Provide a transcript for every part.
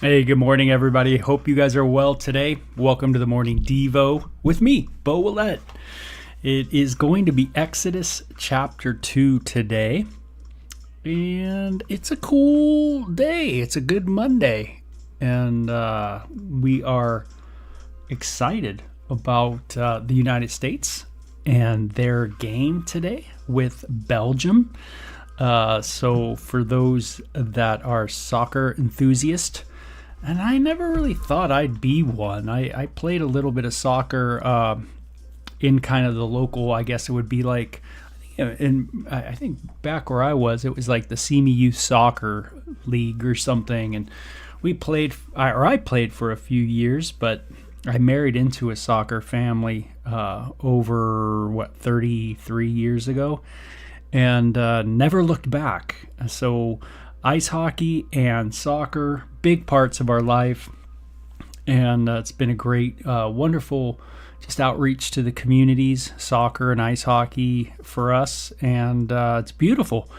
Hey, good morning, everybody. Hope you guys are well today. Welcome to the Morning Devo with me, Beau. It is going to be Exodus chapter 2 today, and it's a cool day. It's a good Monday, and we are excited about the United States and their game today with Belgium. So for those that are soccer enthusiasts, and I never really thought I'd be one. I played a little bit of soccer in kind of the local, I guess it would be like, I think back where I was, it was like the Semi Youth Soccer League or something. And I played for a few years, but I married into a soccer family over, 33 years ago, and never looked back. So ice hockey and soccer, big parts of our life, and it's been a great, wonderful just outreach to the communities, soccer and ice hockey for us, and it's beautiful.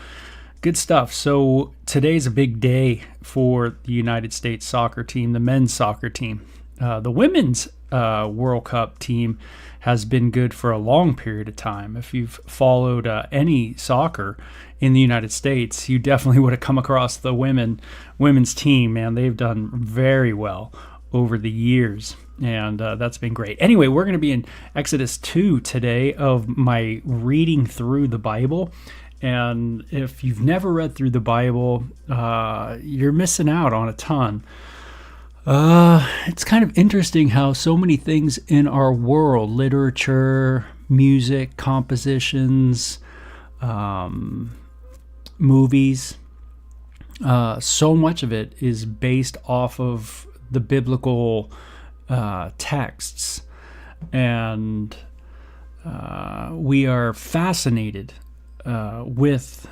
Good stuff. So today's a big day for the United States soccer team, the men's soccer team. The women's World Cup team has been good for a long period of time. If you've followed any soccer in the United States, you definitely would have come across the women's team. Man, they've done very well over the years, and that's been great. Anyway, we're going to be in Exodus 2 today of my reading through the Bible. And if you've never read through the Bible, you're missing out on a ton. It's kind of interesting how so many things in our world, literature, music, compositions, movies, so much of it is based off of the biblical texts. And we are fascinated with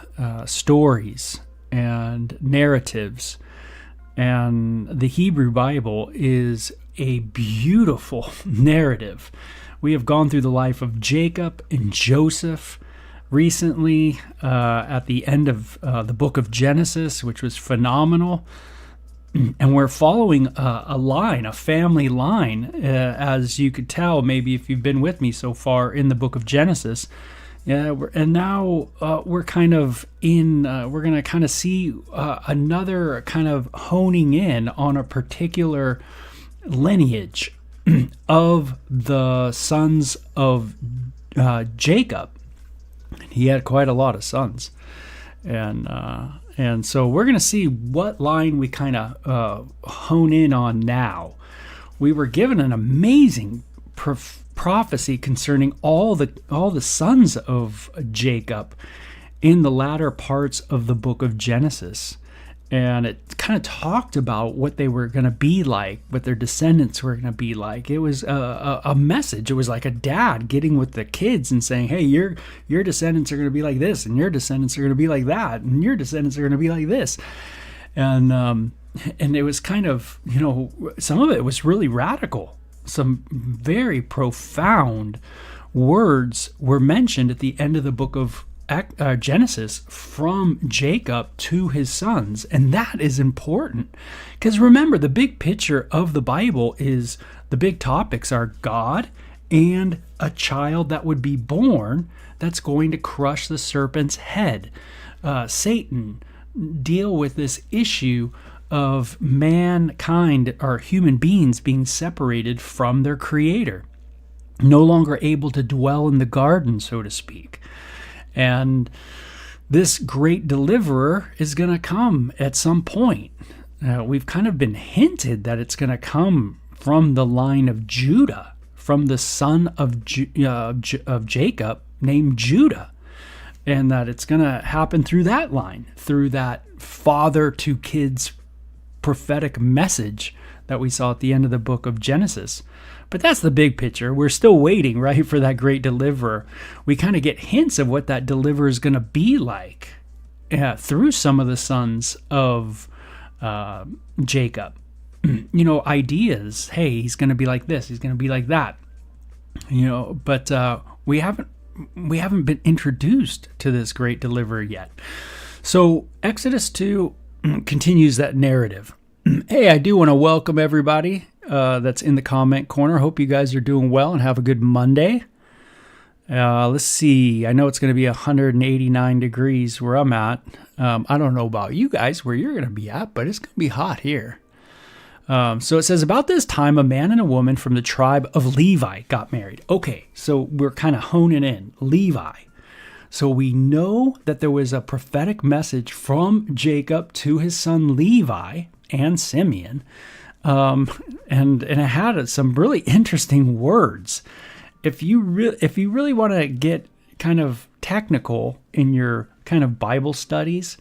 stories and narratives. And the Hebrew Bible is a beautiful narrative. We have gone through the life of Jacob and Joseph recently at the end of the book of Genesis, which was phenomenal. And we're following a family line, as you could tell, maybe if you've been with me so far in the book of Genesis. Yeah, and now we're kind of we're going to kind of see another kind of honing in on a particular lineage of the sons of Jacob. He had quite a lot of sons. And so we're going to see what line we kind of hone in on now. We were given an amazing prophecy concerning all the sons of Jacob in the latter parts of the book of Genesis. And it kind of talked about what they were going to be like, what their descendants were going to be like. It was a message. It was like a dad getting with the kids and saying, hey, your descendants are going to be like this, and your descendants are going to be like that, and your descendants are going to be like this. And it was kind of, some of it was really radical. Some very profound words were mentioned at the end of the book of Genesis from Jacob to his sons. And that is important because remember, the big picture of the Bible is the big topics are God and a child that would be born that's going to crush the serpent's head. Satan, deal with this issue of mankind or human beings being separated from their creator, no longer able to dwell in the garden, so to speak. And this great deliverer is going to come at some point. We've kind of been hinted that it's going to come from the line of Judah, from the son of Jacob named Judah, and that it's going to happen through that line, through that father to kids prophetic message that we saw at the end of the book of Genesis. But that's the big picture. We're still waiting, right, for that great deliverer. We kind of get hints of what that deliverer is going to be like through some of the sons of Jacob. Ideas. Hey, he's going to be like this. He's going to be like that. But we haven't been introduced to this great deliverer yet. So Exodus 2 continues that narrative. Hey, I do want to welcome everybody that's in the comment corner. Hope you guys are doing well and have a good Monday. Let's see. I know it's going to be 189 degrees where I'm at. I don't know about you guys where you're going to be at, but it's going to be hot here. So it says, about this time, a man and a woman from the tribe of Levi got married. Okay, so we're kind of honing in. Levi. So we know that there was a prophetic message from Jacob to his son Levi and Simeon. And it had some really interesting words. If you really want to get kind of technical in your kind of Bible studies,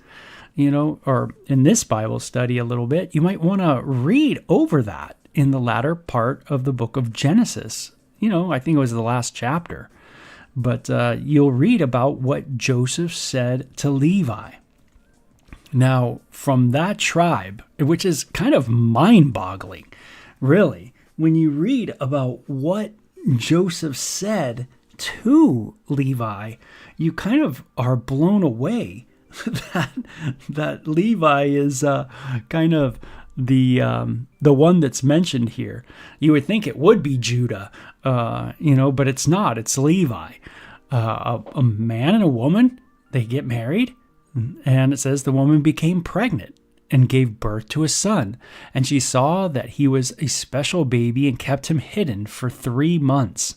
or in this Bible study a little bit, you might want to read over that in the latter part of the book of Genesis. I think it was the last chapter. But you'll read about what Joseph said to Levi. Now, from that tribe, which is kind of mind-boggling, really, when you read about what Joseph said to Levi, you kind of are blown away that Levi is kind of the one that's mentioned here. You would think it would be Judah, but it's not. It's Levi. A man and a woman, they get married, and it says the woman became pregnant and gave birth to a son, and she saw that he was a special baby and kept him hidden for 3 months.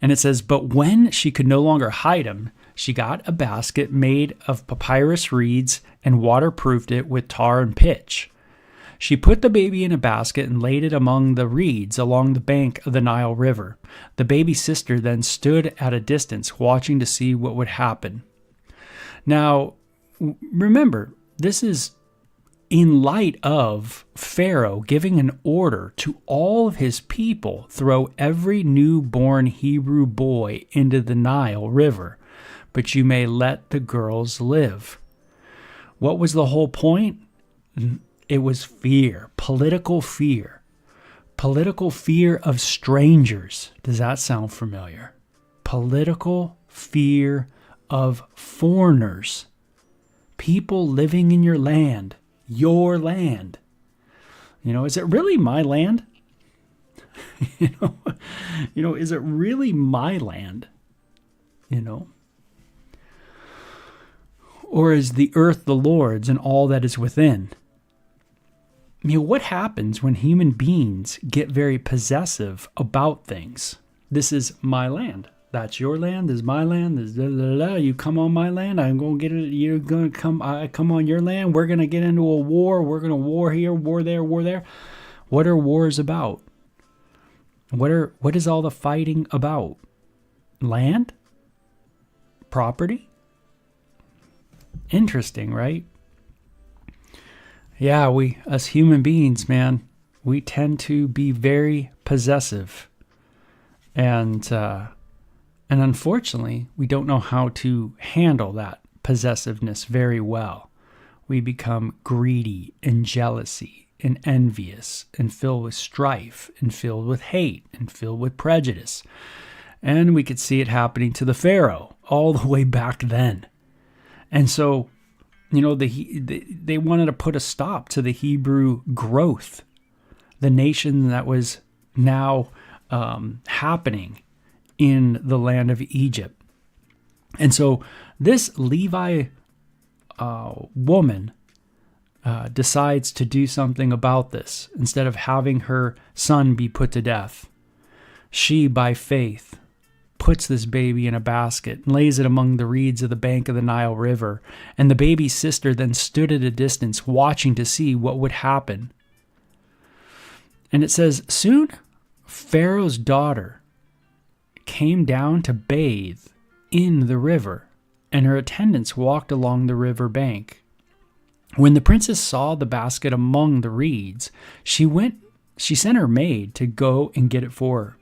And it says, but when she could no longer hide him, she got a basket made of papyrus reeds and waterproofed it with tar and pitch. She put the baby in a basket and laid it among the reeds along the bank of the Nile River. The baby's sister then stood at a distance, watching to see what would happen. Now, remember, this is in light of Pharaoh giving an order to all of his people, throw every newborn Hebrew boy into the Nile River, but you may let the girls live. What was the whole point? It was fear, political fear of strangers. Does that sound familiar? Political fear of foreigners, people living in your land, is it really my land? Is it really my land? Or is the earth the Lord's and all that is within? What happens when human beings get very possessive about things? This is my land. That's your land. This is my land. This you come on my land. I'm going to get it. You're going to come. I come on your land. We're going to get into a war. We're going to war here, war there, war there. What are wars about? What is all the fighting about? Land? Property? Interesting, right? Yeah, we, as human beings, man, we tend to be very possessive. And unfortunately, we don't know how to handle that possessiveness very well. We become greedy and jealousy and envious and filled with strife and filled with hate and filled with prejudice. And we could see it happening to the Pharaoh all the way back then. And so, they wanted to put a stop to the Hebrew growth, the nation that was now happening in the land of Egypt. And so this Levi woman decides to do something about this. Instead of having her son be put to death, she, by faith, puts this baby in a basket and lays it among the reeds of the bank of the Nile River. And the baby's sister then stood at a distance, watching to see what would happen. And it says, soon Pharaoh's daughter came down to bathe in the river, and her attendants walked along the river bank. When the princess saw the basket among the reeds, she sent her maid to go and get it for her.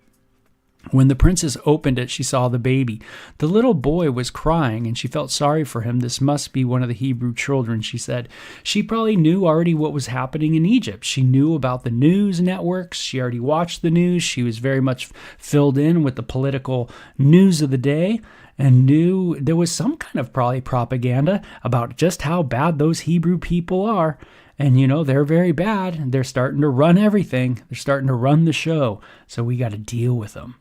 When the princess opened it, she saw the baby. The little boy was crying, and she felt sorry for him. This must be one of the Hebrew children, she said. She probably knew already what was happening in Egypt. She knew about the news networks. She already watched the news. She was very much filled in with the political news of the day. and knew there was some kind of probably propaganda about just how bad those Hebrew people are. And, they're very bad. They're starting to run everything. They're starting to run the show. So we got to deal with them.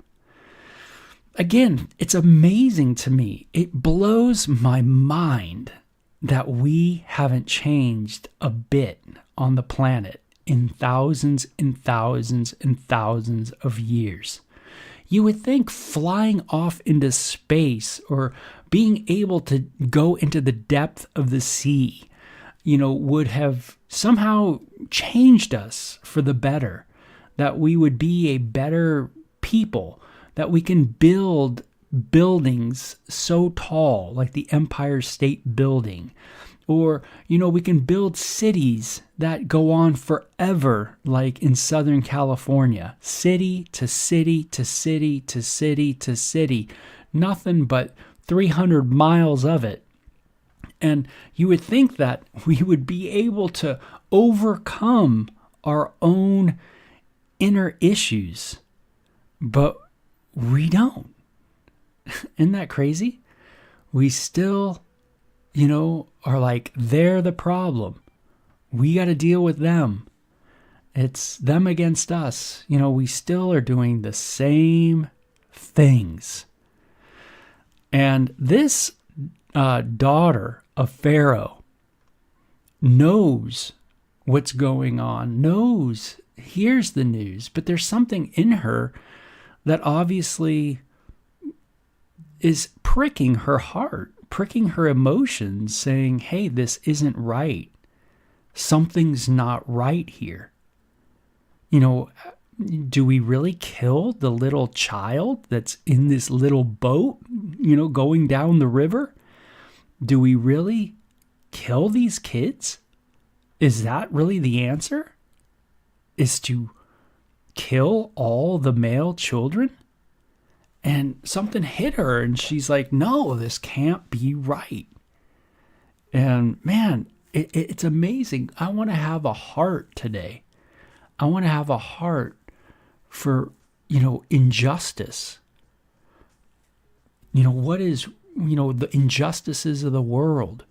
Again, it's amazing to me. It blows my mind that we haven't changed a bit on the planet in thousands and thousands and thousands of years. You would think flying off into space or being able to go into the depth of the sea, would have somehow changed us for the better, that we would be a better people, that we can build buildings so tall, like the Empire State Building, or, we can build cities that go on forever, like in Southern California, city to city to city to city to city, nothing but 300 miles of it. And you would think that we would be able to overcome our own inner issues, but we don't. Isn't that crazy? We still, are like, they're the problem. We got to deal with them. It's them against us. We still are doing the same things. And this daughter of Pharaoh knows what's going on, hears the news, but there's something in her that obviously is pricking her heart, pricking her emotions, saying, hey, this isn't right. Something's not right here. Do we really kill the little child that's in this little boat, going down the river? Do we really kill these kids? Is that really the answer? Is to kill all the male children? And something hit her and she's like, no, this can't be right. And man, it's amazing. I want to have a heart today. I want to have a heart for, injustice. What is, the injustices of the world.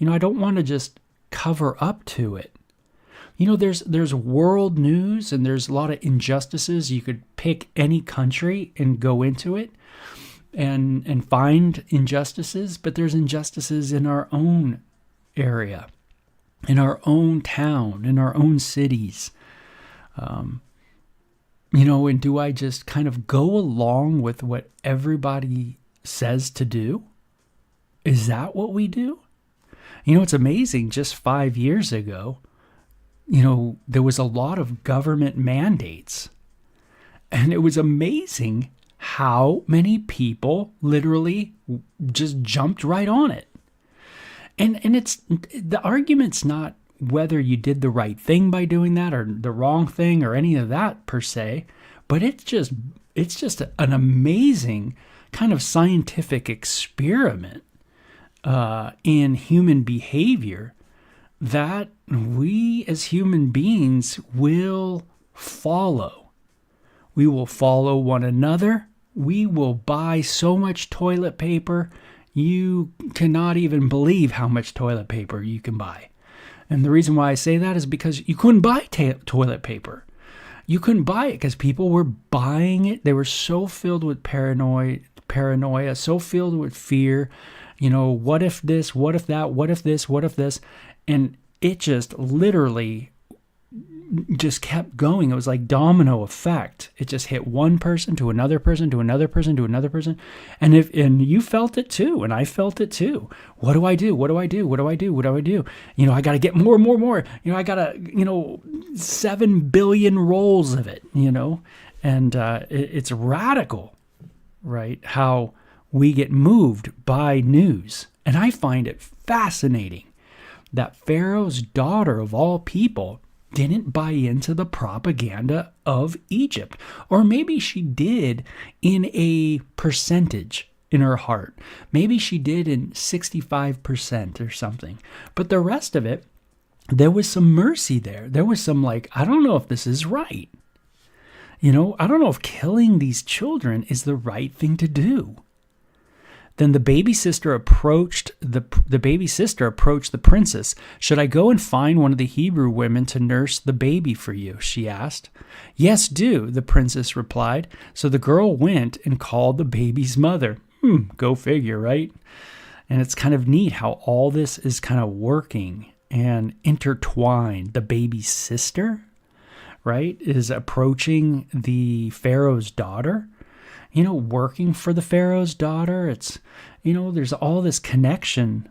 I don't want to just cover up to it. There's world news and there's a lot of injustices. You could pick any country and go into it and find injustices, but there's injustices in our own area, in our own town, in our own cities. And do I just kind of go along with what everybody says to do? Is that what we do? It's amazing. Just 5 years ago, there was a lot of government mandates. And it was amazing how many people literally just jumped right on it. And it's the argument's not whether you did the right thing by doing that or the wrong thing or any of that per se, but it's just an amazing kind of scientific experiment in human behavior that we as human beings will follow. We will follow one another. We will buy so much toilet paper, you cannot even believe how much toilet paper you can buy. And the reason why I say that is because you couldn't buy toilet paper. You couldn't buy it because people were buying it. They were so filled with paranoia, so filled with fear. What if this, what if that, what if this, what if this? And it just literally just kept going. It was like domino effect. It just hit one person to another person to another person to another person. And you felt it too, and I felt it too. What do I do? What do I do? What do I do? What do I do? I got to get more. I got to, 7 billion rolls of it, and it's radical, right? How we get moved by news. And I find it fascinating that Pharaoh's daughter of all people didn't buy into the propaganda of Egypt. Or maybe she did in a percentage in her heart. Maybe she did in 65% or something. But the rest of it, there was some mercy there. There was some I don't know if this is right. I don't know if killing these children is the right thing to do. Then the baby sister approached the princess. "Should I go and find one of the Hebrew women to nurse the baby for you?" she asked. "Yes, do," the princess replied. So the girl went and called the baby's mother. Go figure, right? And it's kind of neat how all this is kind of working and intertwined. The baby's sister, right, is approaching the Pharaoh's daughter, working for the Pharaoh's daughter. It's, there's all this connection.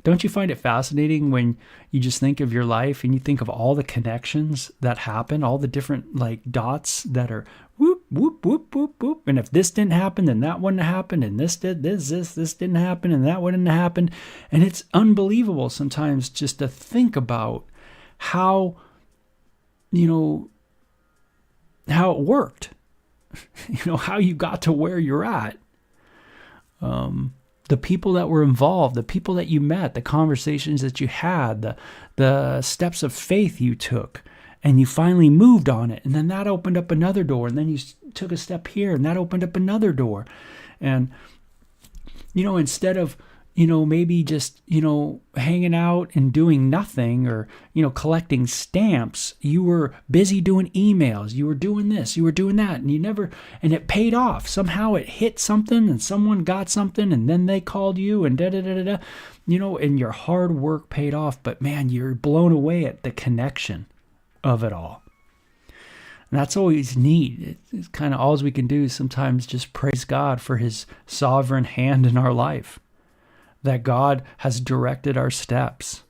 Don't you find it fascinating when you just think of your life and you think of all the connections that happen, all the different dots that are whoop, whoop, whoop, whoop, whoop. And if this didn't happen, then that wouldn't happen. And this didn't happen, and that wouldn't have happened. And it's unbelievable sometimes just to think about how, how it worked. How you got to where you're at. The people that were involved, the people that you met, the conversations that you had, the steps of faith you took, and you finally moved on it. And then that opened up another door. And then you took a step here, and that opened up another door. And, instead of, maybe just, hanging out and doing nothing or, collecting stamps, you were busy doing emails. You were doing this, you were doing that, and it paid off. Somehow it hit something and someone got something and then they called you and and your hard work paid off. But man, you're blown away at the connection of it all. And that's always neat. It's kind of all we can do sometimes, just praise God for his sovereign hand in our life. That God has directed our steps.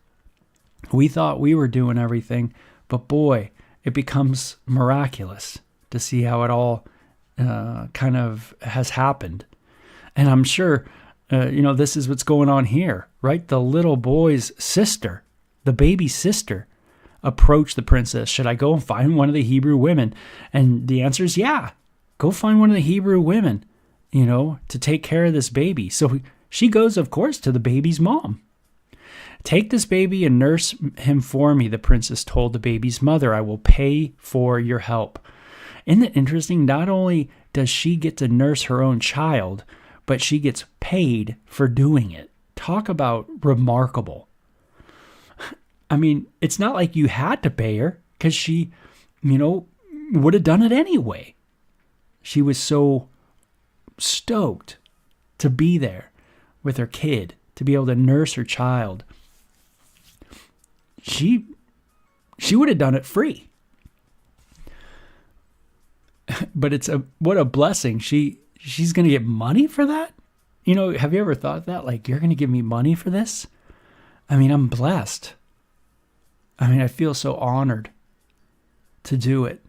We thought we were doing everything, but boy, it becomes miraculous to see how it all kind of has happened. And I'm sure, this is what's going on here, right? The little boy's sister, the baby's sister, approached the princess. "Should I go and find one of the Hebrew women?" And the answer is, yeah, go find one of the Hebrew women, to take care of this baby. So she goes, of course, to the baby's mom. "Take this baby and nurse him for me," the princess told the baby's mother. "I will pay for your help." Isn't it interesting? Not only does she get to nurse her own child, but she gets paid for doing it. Talk about remarkable. I mean, it's not like you had to pay her, because she, would have done it anyway. She was so stoked to be there with her kid, to be able to nurse her child. She would have done it free. But what a blessing. She's going to get money for that? Have you ever thought that? You're going to give me money for this? I mean, I'm blessed. I feel so honored to do it.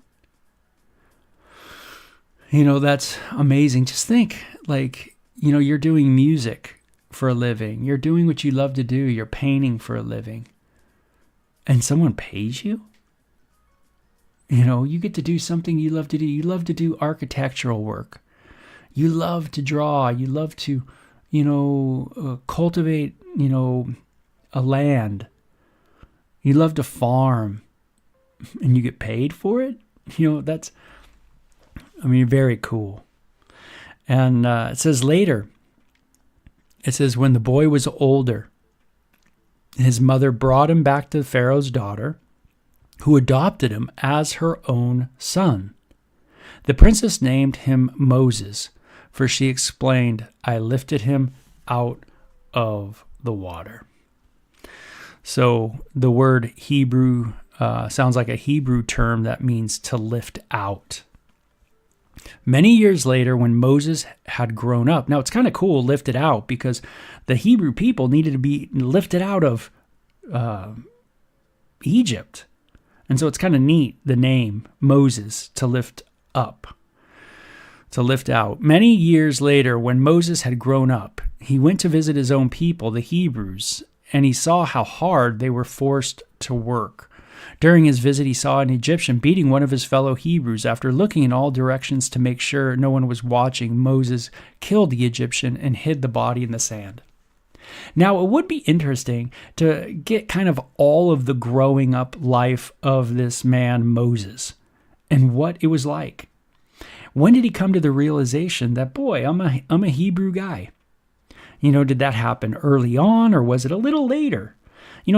That's amazing. Just think, you're doing music for a living. You're doing what you love to do. You're painting for a living. And someone pays you? You get to do something you love to do. You love to do architectural work. You love to draw. You love to, cultivate, a land. You love to farm. And you get paid for it? That's, very cool. And it says later, when the boy was older, his mother brought him back to Pharaoh's daughter, who adopted him as her own son. The princess named him Moses, for she explained, "I lifted him out of the water." So the word Hebrew sounds like a Hebrew term that means to lift out. Many years later, when Moses had grown up, now it's kind of cool, lifted out, because the Hebrew people needed to be lifted out of Egypt. And so it's kind of neat, the name Moses, to lift up, to lift out. Many years later, when Moses had grown up, he went to visit his own people, the Hebrews, and he saw how hard they were forced to work. During his visit, he saw an Egyptian beating one of his fellow Hebrews. After looking in all directions to make sure no one was watching, Moses killed the Egyptian and hid the body in the sand. Now, it would be interesting to get kind of all of the growing up life of this man, Moses, and what it was like. When did he come to the realization that, boy, I'm a Hebrew guy? Did that happen early on, or was it a little later?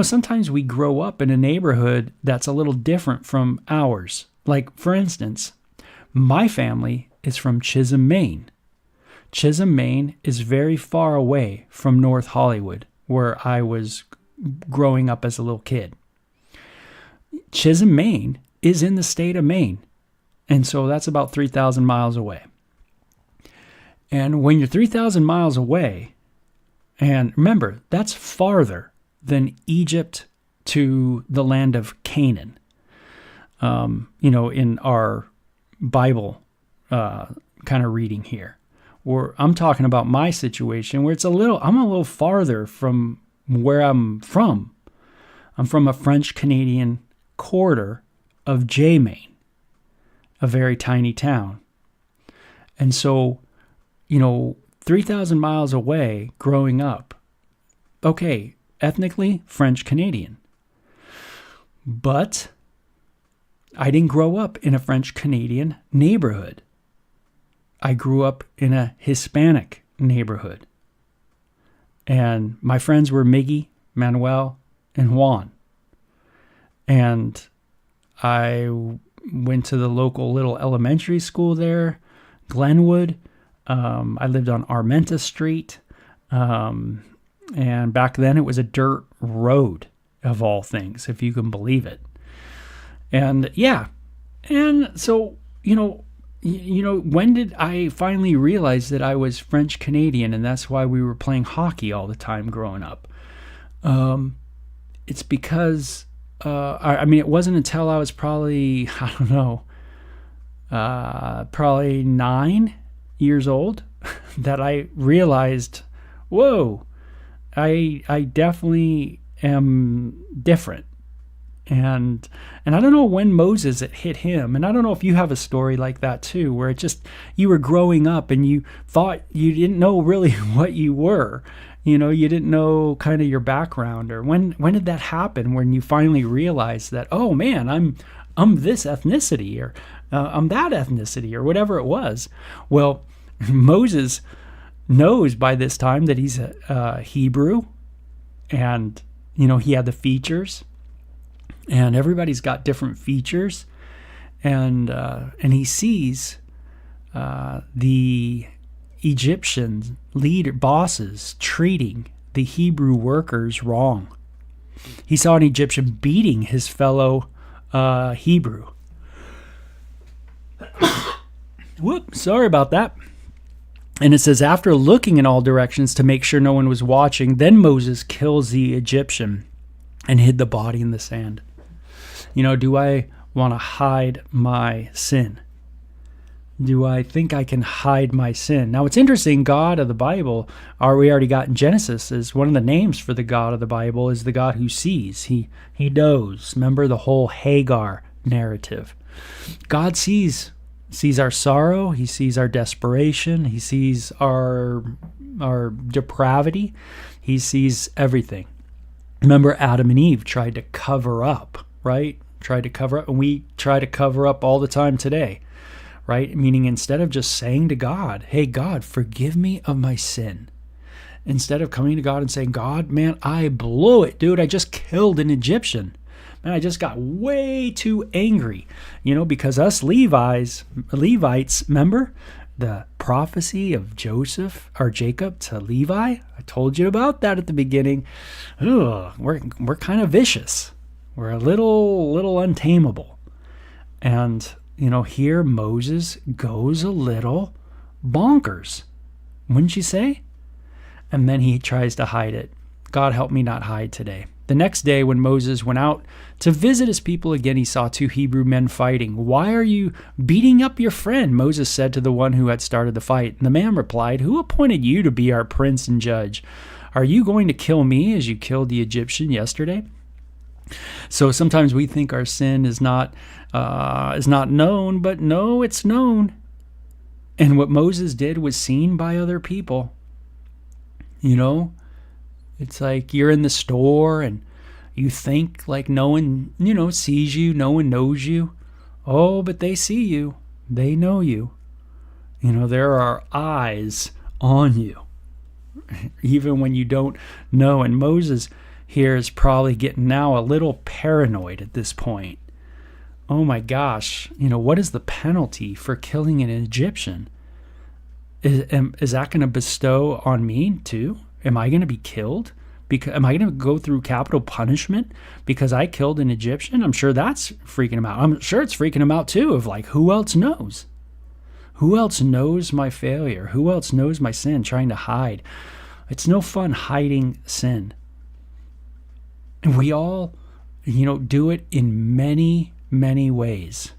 Sometimes we grow up in a neighborhood that's a little different from ours. Like, for instance, my family is from Chisholm, Maine. Chisholm, Maine is very far away from North Hollywood, where I was growing up as a little kid. Chisholm, Maine is in the state of Maine. And so that's about 3,000 miles away. And when you're 3,000 miles away, and remember, that's farther than Egypt to the land of Canaan. In our Bible kind of reading here, where I'm talking about my situation, where I'm a little farther from where I'm from. I'm from a French-Canadian quarter of Maine, a very tiny town. And so, 3,000 miles away growing up, okay, ethnically French-Canadian. But I didn't grow up in a French-Canadian neighborhood. I grew up in a Hispanic neighborhood. And my friends were Miggy, Manuel, and Juan. And I went to the local little elementary school there, Glenwood. I lived on Armenta Street. And back then it was a dirt road, of all things, if you can believe it. And yeah. And so, when did I finally realize that I was French Canadian, and that's why we were playing hockey all the time growing up? It's because, it wasn't until I was probably, probably 9 years old that I realized, whoa, I definitely am different. And I don't know when Moses, it hit him. And I don't know if you have a story like that too, where it just, you were growing up and you thought you didn't know really what you were. You didn't know kind of your background. Or when did that happen, when you finally realized that, oh man, I'm this ethnicity, or I'm that ethnicity, or whatever it was? Well, Moses knows by this time that he's a Hebrew, and he had the features, and everybody's got different features, and he sees the Egyptian bosses treating the Hebrew workers wrong. He saw an Egyptian beating his fellow Hebrew. Whoop, sorry about that. And it says, after looking in all directions to make sure no one was watching, then Moses kills the Egyptian and hid the body in the sand. Do I want to hide my sin? Do I think I can hide my sin? Now, it's interesting, God of the Bible, we already got in Genesis, is one of the names for the God of the Bible is the God who sees. He knows. Remember the whole Hagar narrative. God sees our sorrow. He sees our desperation. He sees our depravity. He sees everything. Remember, Adam and Eve tried to cover up, right? Tried to cover up, and we try to cover up all the time today, right? Meaning, instead of just saying to God, hey, God, forgive me of my sin. Instead of coming to God and saying, God, man, I blew it, dude. I just killed an Egyptian. Man, I just got way too angry, because us Levites, remember the prophecy of Jacob to Levi? I told you about that at the beginning. Ugh, we're kind of vicious. We're a little untamable. And, here Moses goes a little bonkers, wouldn't you say? And then he tries to hide it. God help me not hide today. The next day, when Moses went out to visit his people again, he saw 2 Hebrew men fighting. Why are you beating up your friend? Moses said to the one who had started the fight. And the man replied, who appointed you to be our prince and judge? Are you going to kill me as you killed the Egyptian yesterday? So sometimes we think our sin is not known, but no, it's known. And what Moses did was seen by other people. It's like you're in the store and you think like no one, sees you, no one knows you. Oh, but they see you. They know you. There are eyes on you. even when you don't know. And Moses here is probably getting now a little paranoid at this point. Oh my gosh, what is the penalty for killing an Egyptian? Is that going to bestow on me too? Am I going to be killed? Am I going to go through capital punishment because I killed an Egyptian? I'm sure that's freaking him out. I'm sure it's freaking him out too, of like, who else knows? Who else knows my failure? Who else knows my sin, trying to hide? It's no fun hiding sin. And we all, do it in many, many ways.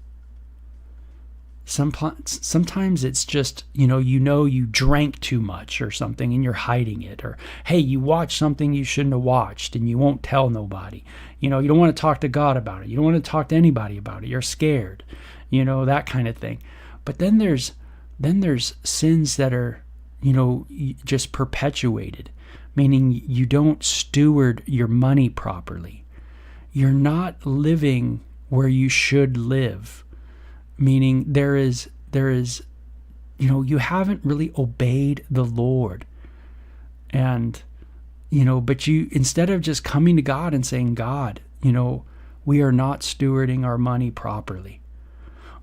Sometimes it's just, you drank too much or something and you're hiding it. Or, hey, you watched something you shouldn't have watched and you won't tell nobody. You don't want to talk to God about it. You don't want to talk to anybody about it. You're scared, that kind of thing. But then there's sins that are, just perpetuated, meaning you don't steward your money properly. You're not living where you should live. Meaning there is, you haven't really obeyed the Lord. And, but you, instead of just coming to God and saying, God, we are not stewarding our money properly.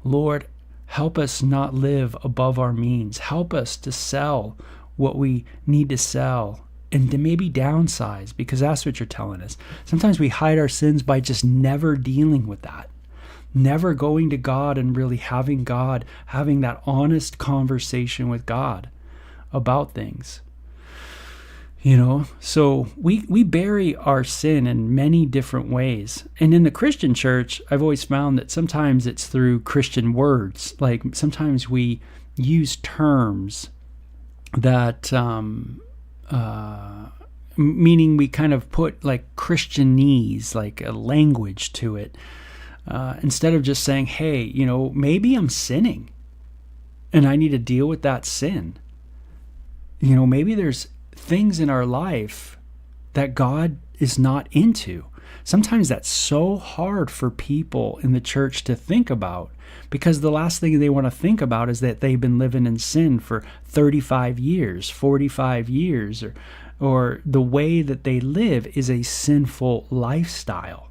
Lord, help us not live above our means. Help us to sell what we need to sell and to maybe downsize, because that's what you're telling us. Sometimes we hide our sins by just never dealing with that. Never going to God and really having that honest conversation with God about things. So we bury our sin in many different ways. And in the Christian church, I've always found that sometimes it's through Christian words. Like sometimes we use terms that, meaning we kind of put like Christianese, like a language to it. Instead of just saying, hey, maybe I'm sinning and I need to deal with that sin. Maybe there's things in our life that God is not into. Sometimes that's so hard for people in the church to think about, because the last thing they want to think about is that they've been living in sin for 35 years, 45 years, or the way that they live is a sinful lifestyle.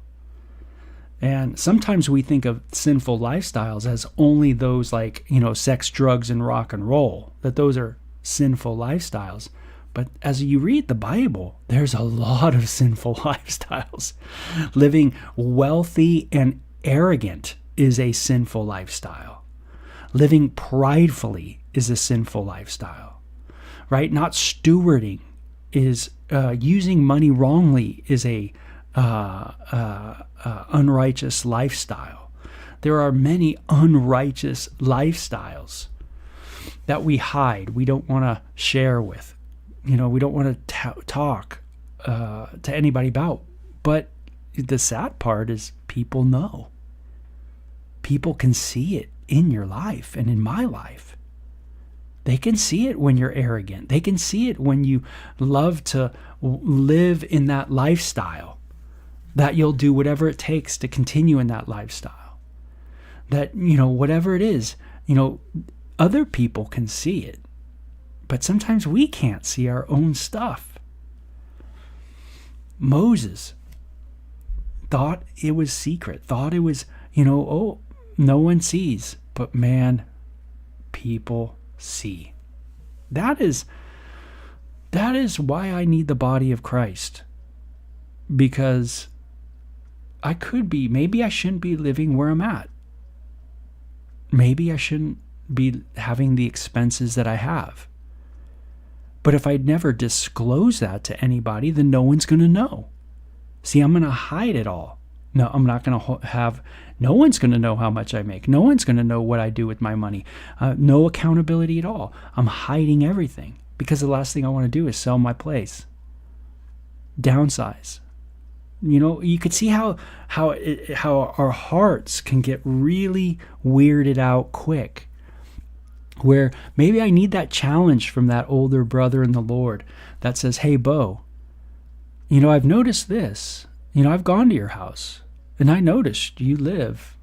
And sometimes we think of sinful lifestyles as only those like, sex, drugs, and rock and roll, that those are sinful lifestyles. But as you read the Bible, there's a lot of sinful lifestyles. Living wealthy and arrogant is a sinful lifestyle. Living pridefully is a sinful lifestyle, right? Not stewarding is, using money wrongly is a unrighteous lifestyle. There are many unrighteous lifestyles that we hide. We don't want to share with. We don't want to talk to anybody about. But the sad part is people know. People can see it in your life and in my life. They can see it when you're arrogant. They can see it when you love to live in that lifestyle, that you'll do whatever it takes to continue in that lifestyle. That, whatever it is, other people can see it. But sometimes we can't see our own stuff. Moses thought it was secret, thought it was, no one sees. But man, people see. That is why I need the body of Christ. Because maybe I shouldn't be living where I'm at. Maybe I shouldn't be having the expenses that I have. But if I never disclose that to anybody, then no one's going to know. See, I'm going to hide it all. No, I'm not going to no one's going to know how much I make. No one's going to know what I do with my money. No accountability at all. I'm hiding everything because the last thing I want to do is sell my place. Downsize. You could see how our hearts can get really weirded out quick. Where maybe I need that challenge from that older brother in the Lord that says, hey, Beau, I've noticed this. I've gone to your house and I noticed you live,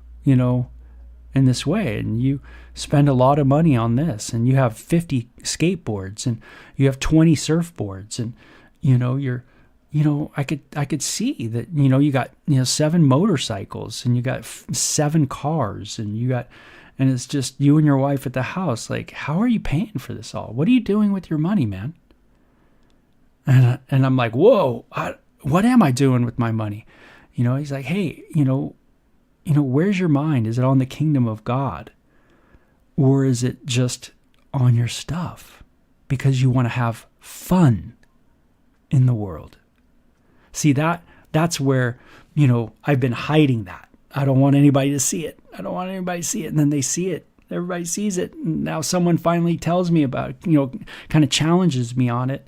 in this way, and you spend a lot of money on this, and you have 50 skateboards, and you have 20 surfboards, and I could see that, you got, 7 motorcycles, and you got 7 cars, and it's just you and your wife at the house. Like, how are you paying for this all? What are you doing with your money, man? And I'm like, whoa, what am I doing with my money? He's like, hey, where's your mind? Is it on the kingdom of God? Or is it just on your stuff? Because you want to have fun in the world. See, that's where, I've been hiding that. I don't want anybody to see it. And then they see it. Everybody sees it. And now someone finally tells me about it, kind of challenges me on it.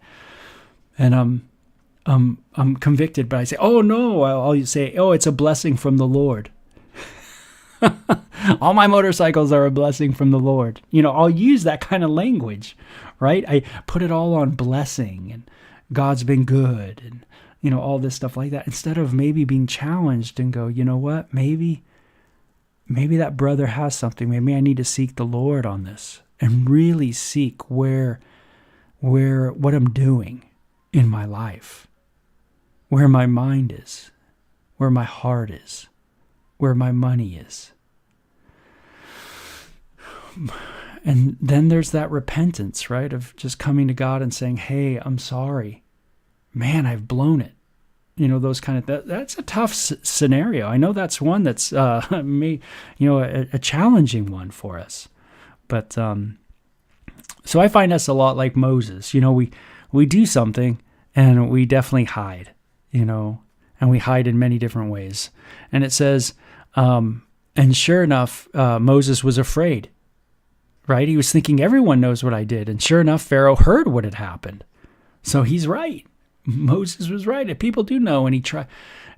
And I'm convicted, but I say, oh no, I'll say, oh, it's a blessing from the Lord. All my motorcycles are a blessing from the Lord. I'll use that kind of language, right? I put it all on blessing, and God's been good, and all this stuff like that, instead of maybe being challenged and go, you know what, maybe that brother has something. Maybe I need to seek the Lord on this and really seek what I'm doing in my life, where my mind is, where my heart is, where my money is. And then there's that repentance, right? Of just coming to God and saying, hey, I'm sorry. Man, I've blown it. Those kind of, that's a tough scenario. I know that's one that's, a challenging one for us. But, so I find us a lot like Moses. We do something and we definitely hide, and we hide in many different ways. And it says, and sure enough, Moses was afraid, right? He was thinking, everyone knows what I did. And sure enough, Pharaoh heard what had happened. So he's right. Moses was right. People do know. And he tried,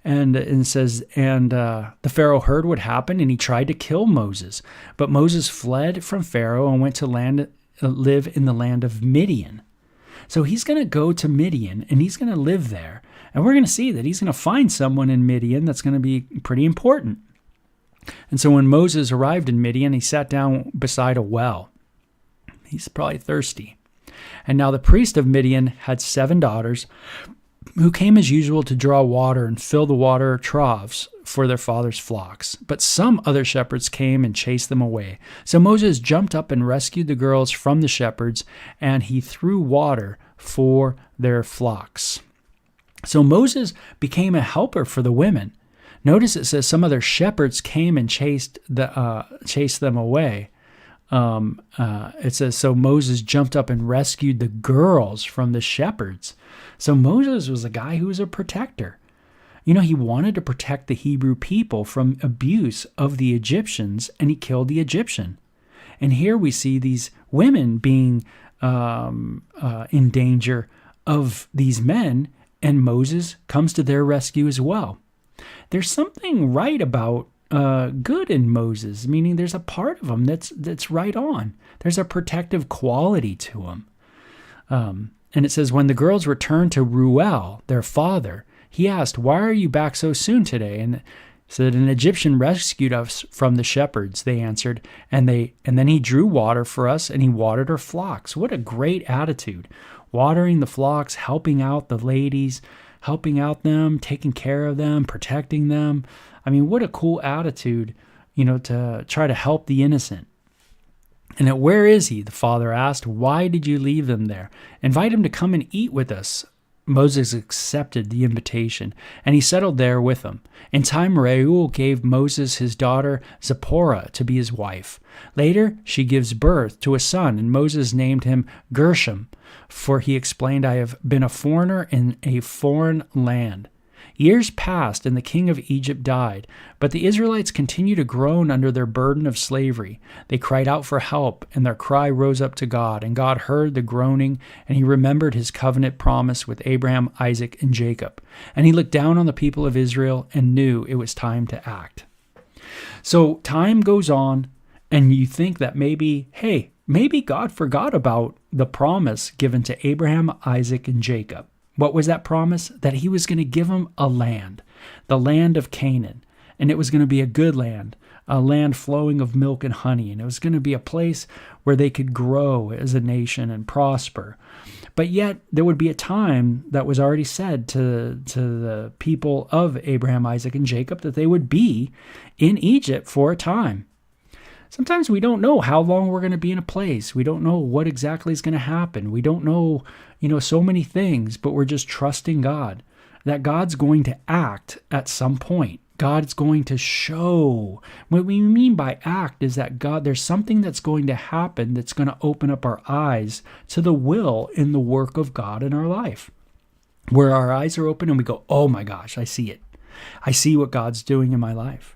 and it says, the Pharaoh heard what happened, and he tried to kill Moses. But Moses fled from Pharaoh and went to live in the land of Midian. So he's going to go to Midian, and he's going to live there. And we're going to see that he's going to find someone in Midian that's going to be pretty important. And so when Moses arrived in Midian, he sat down beside a well. He's probably thirsty. And now the priest of Midian had 7 daughters who came as usual to draw water and fill the water troughs for their father's flocks. But some other shepherds came and chased them away. So Moses jumped up and rescued the girls from the shepherds, and he threw water for their flocks. So Moses became a helper for the women. Notice it says some other shepherds came and chased them away. It says, so Moses jumped up and rescued the girls from the shepherds. So Moses was a guy who was a protector. He wanted to protect the Hebrew people from abuse of the Egyptians, and he killed the Egyptian. And here we see these women being in danger of these men, and Moses comes to their rescue as well. There's something right about good in Moses, meaning there's a part of him that's right on. There's a protective quality to him. And it says, when the girls returned to Reuel, their father, he asked, why are you back so soon today? And said, an Egyptian rescued us from the shepherds, they answered, and then he drew water for us, and he watered our flocks. What a great attitude. Watering the flocks, helping out the ladies, helping out them, taking care of them, protecting them. I mean, what a cool attitude, to try to help the innocent. And where is he? The father asked. Why did you leave them there? Invite him to come and eat with us. Moses accepted the invitation, and he settled there with them. In time, Reuel gave Moses his daughter Zipporah to be his wife. Later, she gives birth to a son, and Moses named him Gershom, for he explained, I have been a foreigner in a foreign land. Years passed, and the king of Egypt died, but the Israelites continued to groan under their burden of slavery. They cried out for help, and their cry rose up to God, and God heard the groaning, and he remembered his covenant promise with Abraham, Isaac, and Jacob. And he looked down on the people of Israel and knew it was time to act. So time goes on, and you think that maybe God forgot about the promise given to Abraham, Isaac, and Jacob. What was that promise? That he was going to give them a land, the land of Canaan. and it was going to be a good land, a land flowing of milk and honey, and it was going to be a place where they could grow as a nation and prosper. But yet there would be a time that was already said to the people of Abraham, Isaac, and Jacob that they would be in Egypt for a time. Sometimes we don't know how long we're going to be in a place. We don't know what exactly is going to happen. We don't know, so many things, but we're just trusting God, that God's going to act at some point. God's going to show. What we mean by act is that there's something that's going to happen that's going to open up our eyes to the will in the work of God in our life, where our eyes are open and we go, oh my gosh, I see it. I see what God's doing in my life.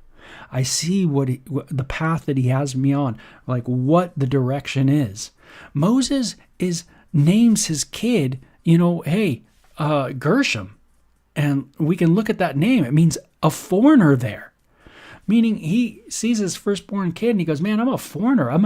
I see what the path that he has me on, like what the direction is. Moses names his kid, Gershom. And we can look at that name. It means a foreigner there, meaning he sees his firstborn kid and he goes, man, I'm a foreigner. I'm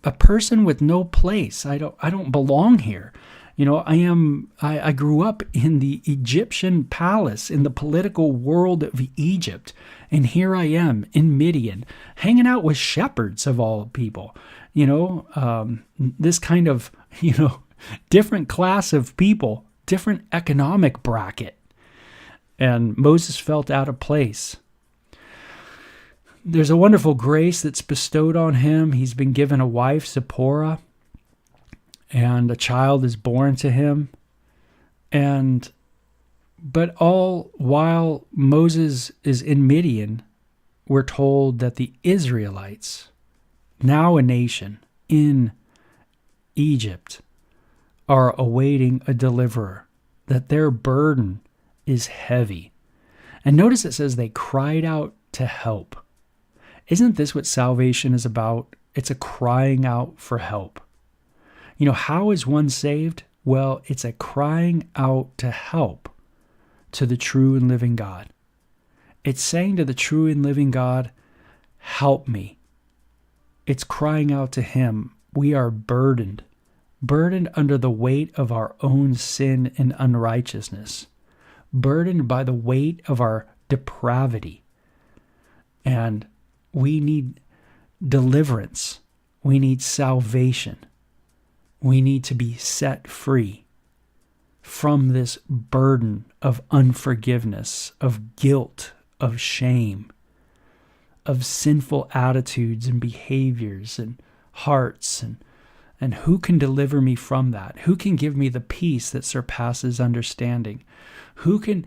a person with no place. I don't belong here. I grew up in the Egyptian palace, in the political world of Egypt. And here I am in Midian, hanging out with shepherds of all people, this kind of, different class of people, different economic bracket. And Moses felt out of place. There's a wonderful grace that's bestowed on him. He's been given a wife, Zipporah, and a child is born to him. But all while Moses is in Midian, we're told that the Israelites, now a nation in Egypt, are awaiting a deliverer, that their burden is heavy. And notice it says they cried out to help. Isn't this what salvation is about? It's a crying out for help. How is one saved? Well, it's a crying out to help to the true and living God. It's saying to the true and living God, help me. It's crying out to him. We are burdened under the weight of our own sin and unrighteousness, burdened by the weight of our depravity. And we need deliverance. We need salvation. We need to be set free from this burden of unforgiveness, of guilt, of shame, of sinful attitudes and behaviors and hearts. And who can deliver me from that? Who can give me the peace that surpasses understanding? Who can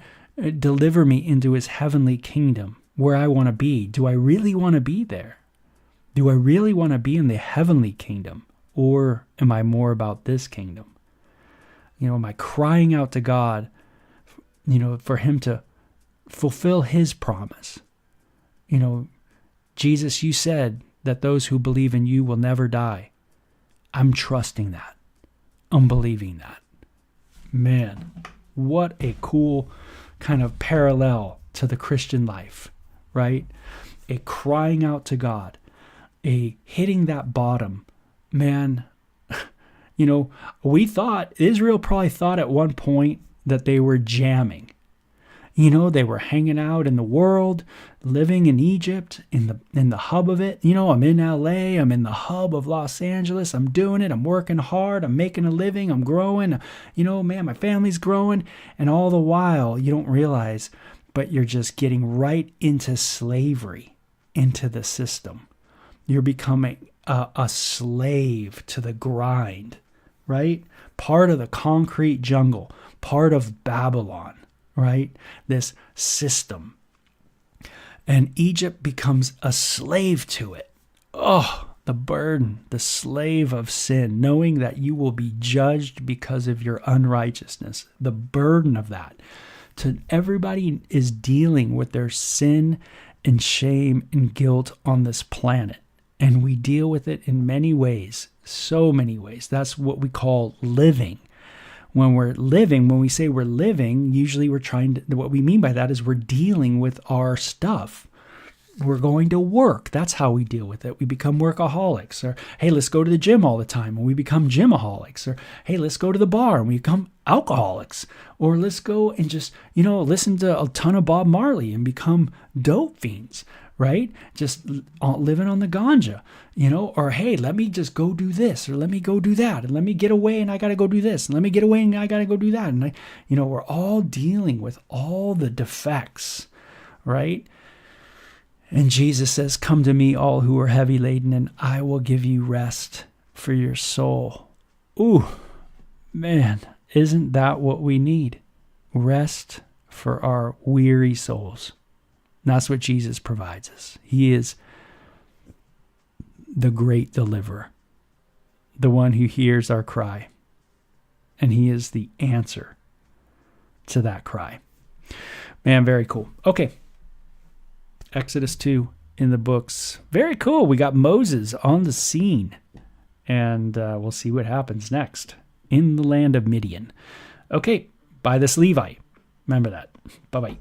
deliver me into his heavenly kingdom where I want to be? Do I really want to be there? Do I really want to be in the heavenly kingdom? Or am I more about this kingdom? Am I crying out to God, for him to fulfill his promise? Jesus, you said that those who believe in you will never die. I'm trusting that. I'm believing that. Man, what a cool kind of parallel to the Christian life, right? A crying out to God, a hitting that bottom. Man, Israel probably thought at one point that they were jamming. They were hanging out in the world, living in Egypt, in the hub of it. I'm in LA, I'm in the hub of Los Angeles, I'm doing it, I'm working hard, I'm making a living, I'm growing, my family's growing. And all the while, you don't realize, but you're just getting right into slavery, into the system. You're becoming a slave to the grind, right? Part of the concrete jungle, part of Babylon. Right? This system. And Egypt becomes a slave to it. Oh, the burden, the slave of sin, knowing that you will be judged because of your unrighteousness. The burden of that. Everybody is dealing with their sin and shame and guilt on this planet. And we deal with it in many ways, so many ways. That's what we call living. When we say we're living, usually what we mean by that is we're dealing with our stuff. we're going to work. That's how we deal with it. We become workaholics. Or, hey, let's go to the gym all the time, and we become gymaholics. Or, hey, let's go to the bar, and we become alcoholics. Or let's go and just, listen to a ton of Bob Marley and become dope fiends, right? Just living on the ganja, or, hey, let me just go do this, or let me go do that, and let me get away and I got to go do this, and let me get away and I got to go do that. And, we're all dealing with all the defects, right? And Jesus says, come to me, all who are heavy laden, and I will give you rest for your soul. Ooh, man, isn't that what we need? Rest for our weary souls. And that's what Jesus provides us. He is the great deliverer, the one who hears our cry. And he is the answer to that cry. Man, very cool. Okay. Exodus 2 in the books. Very cool. We got Moses on the scene. And we'll see what happens next in the land of Midian. Okay. Buy this Levi. Remember that. Bye-bye.